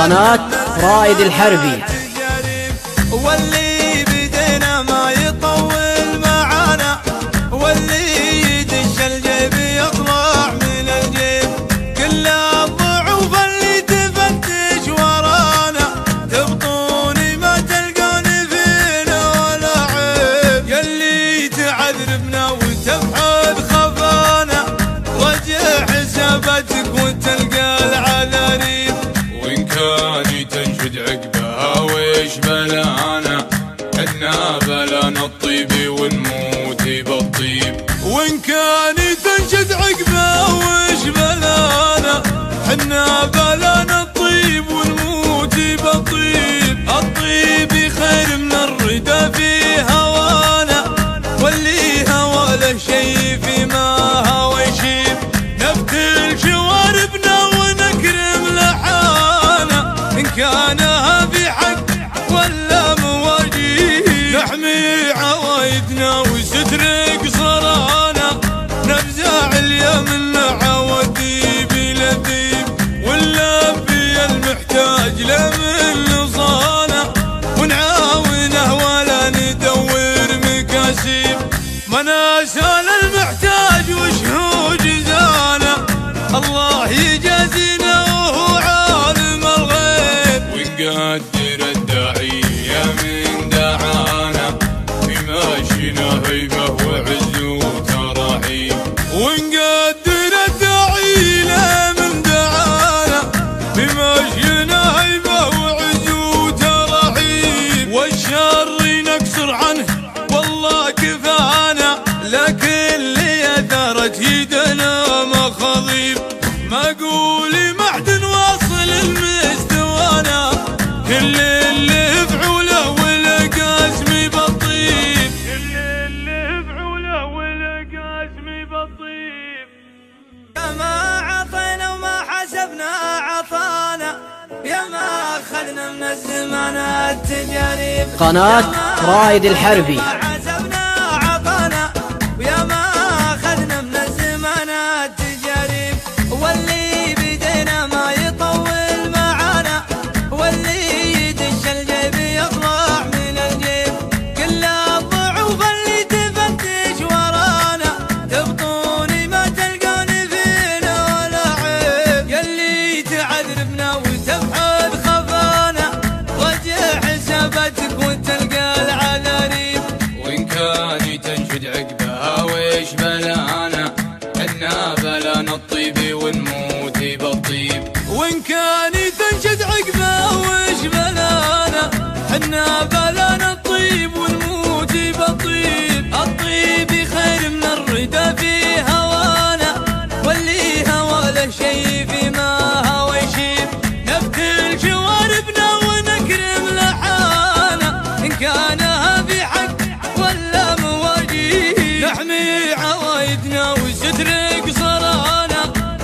قناة رائد الحربي. واللي بدينا ما يطول معانا، واللي يدش الجيب يطلع من الجيب. كل الضعوف اللي تفتش ورانا تبطوني ما تلقوني فينا ولا عيب. يلي تعذبنا وتبحث خفانا رجع حساباتك وتلقى العذاريب. وإن كان تنشد عقبها ويش بلانا حنا بلانا الطيب ونموت بالطيب. وإن كان تنشد عقبها ويش بلانا حنا بلانا الطيب ونموت بالطيب. الطيب خير من الردى في هوانا، واللي هوى له شي فيما هوى يشيب. نفتل شواربنا ونكرم لحانا إن كانها في حق ولا مواجيب. نحمي عوايدنا وستر قصرانا، نفزع اليمن عوديب لذيب. واللبي المحتاج لمن نصانا ونعاونه ولا ندور مكاسيب. مناسال المحتاج وشهو جزانا الله يجازينا وهو عالم الغيب. ونقدر الداعية من دعانا بماشينا هيبة وعز وتراحيب. ونقدر الداعية من دعانا بماشينا هيبة وعز وتراحيب. والشر نكسر عنه والله كفانا، لكن اللي اثرت يدنا مخاضيب. ما قولي معدن واصل المستوانا كل اللي فعوله والقاسمي بالطيب. كل اللي فعوله والقاسمي بالطيب. يا ما عطينا وما حسبنا عطانا، يا ما اخذنا من الزمان التجارب. قناة رائد الحربي. واللي بدينا ما يطول معانا، واللي يدش الجيب يطلع من الجيب. كل الضعوف اللي تفتش ورانا تبطوني ما تلقوني فينا ولا عيب. يلي تعذبنا وتبحث خفانا رجع حساباتك وتلقى العذاريب. وإن كان تنشد عقبها ويش بلانا حنا بلانا الطيب ونموت بالطيب. وإن كان تنشد عقبها ويش بلانا حنا بلانا الطيب ونموت بالطيب. الطيب خير من الردى في هوانا، واللي هوى له شي فيما هوى يشيب. نفتل شواربنا ونكرم لحانا إن كانها في حق ولا مواجيب. نحمي عوايدنا وستر قصرانا،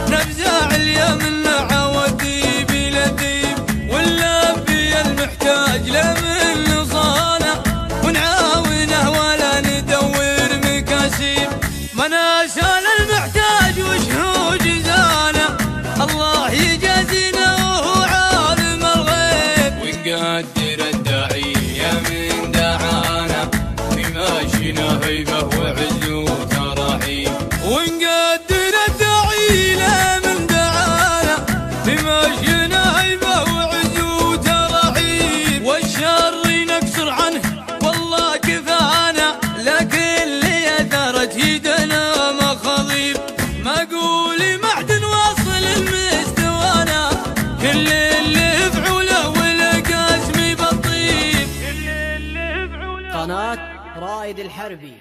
نفزع اليمن عوديب لذيب. واللبي المحتاج لمن نصانا ونعاونه ولا ندور مكاسيب. مناسال المحتاج وشهو جزانا الله يجازينا وهو عالم الغيب. ونقدر الداعية من دعانا بماشينا هيبة وعز وتراحيب. ونقدر الداعية من دعانا بماشينا هيبة وعز وتراحيب. والشر نكسر عنه والله كفانا، لكن اللي اثرت يدنا مخاضيب. ما قولي معدن واصل المستوانا كل اللي فعوله والقاسمي بالطيب. كل اللي فعوله. قناة رائد الحربي.